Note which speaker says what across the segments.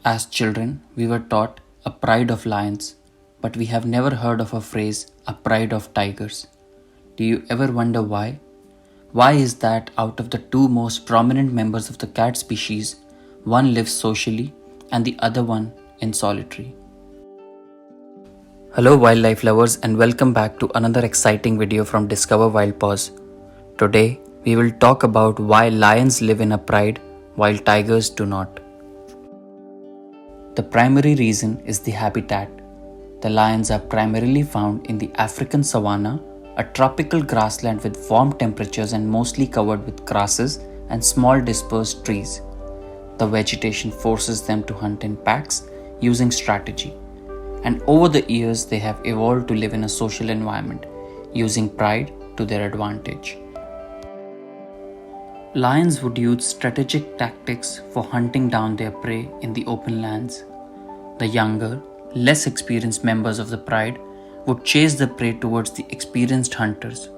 Speaker 1: As children, we were taught a pride of lions, but we have never heard of a phrase, a pride of tigers. Do you ever wonder why? Why is that out of the two most prominent members of the cat species, one lives socially and the other one in solitary? Hello wildlife lovers and welcome back to another exciting video from Discover Wild Paws. Today, we will talk about why lions live in a pride while tigers do not. The primary reason is the habitat. The lions are primarily found in the African savanna, a tropical grassland with warm temperatures and mostly covered with grasses and small dispersed trees. The vegetation forces them to hunt in packs using strategy. And over the years, they have evolved to live in a social environment, using pride to their advantage. Lions would use strategic tactics for hunting down their prey in the open lands. The younger, less experienced members of the pride would chase the prey towards the experienced hunters.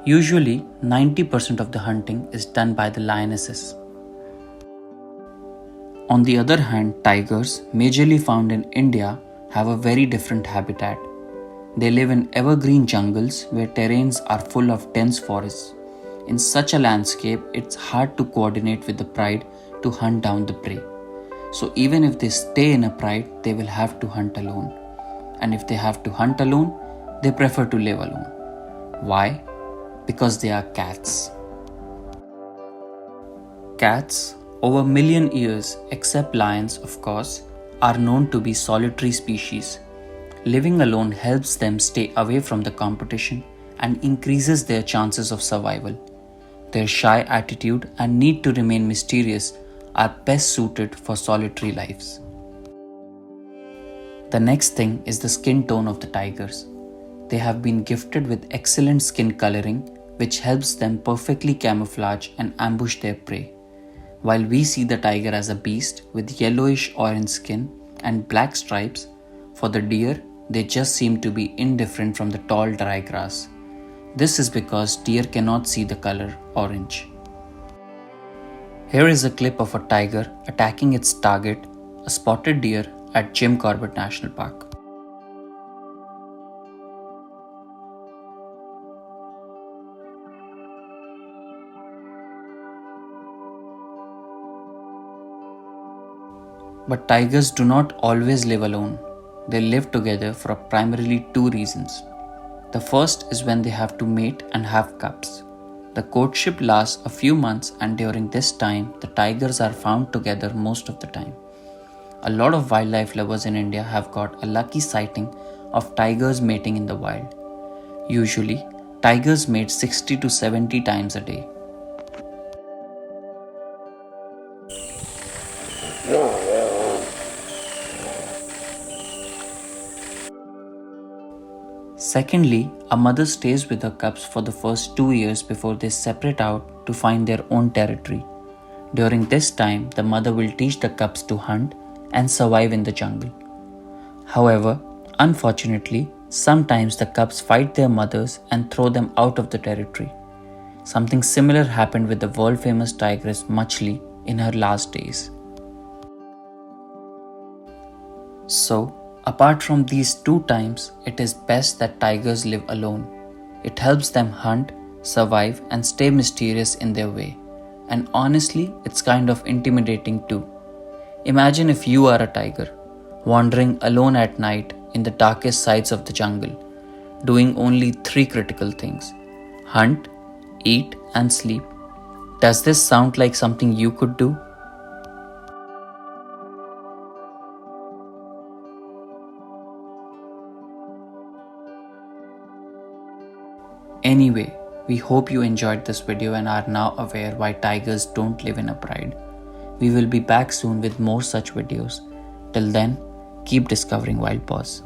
Speaker 1: Usually, 90% of the hunting is done by the lionesses. On the other hand, tigers, majorly found in India, have a very different habitat. They live in evergreen jungles where terrains are full of dense forests. In such a landscape, it's hard to coordinate with the pride to hunt down the prey. So even if they stay in a pride, they will have to hunt alone. And if they have to hunt alone, they prefer to live alone. Why? Because they are cats. Cats, over a million years, except lions of course, are known to be solitary species. Living alone helps them stay away from the competition and increases their chances of survival. Their shy attitude and need to remain mysterious are best suited for solitary lives. The next thing is the skin tone of the tigers. They have been gifted with excellent skin coloring, which helps them perfectly camouflage and ambush their prey. While we see the tiger as a beast with yellowish orange skin and black stripes, for the deer, they just seem to be indifferent from the tall dry grass. This is because deer cannot see the color orange. Here is a clip of a tiger attacking its target, a spotted deer at Jim Corbett National Park. But tigers do not always live alone. They live together for primarily two reasons. The first is when they have to mate and have cubs. The courtship lasts a few months, and during this time, the tigers are found together most of the time. A lot of wildlife lovers in India have got a lucky sighting of tigers mating in the wild. Usually, tigers mate 60 to 70 times a day. Secondly, a mother stays with her cubs for the first 2 years before they separate out to find their own territory. During this time, the mother will teach the cubs to hunt and survive in the jungle. However, unfortunately, sometimes the cubs fight their mothers and throw them out of the territory. Something similar happened with the world-famous tigress Machli in her last days. So, apart from these two times, it is best that tigers live alone. It helps them hunt, survive, and stay mysterious in their way. And honestly, it's kind of intimidating too. Imagine if you are a tiger, wandering alone at night in the darkest sides of the jungle, doing only 3 critical things: hunt, eat, and sleep. Does this sound like something you could do? Anyway, we hope you enjoyed this video and are now aware why tigers don't live in a pride. We will be back soon with more such videos. Till then, keep discovering Wild Paws.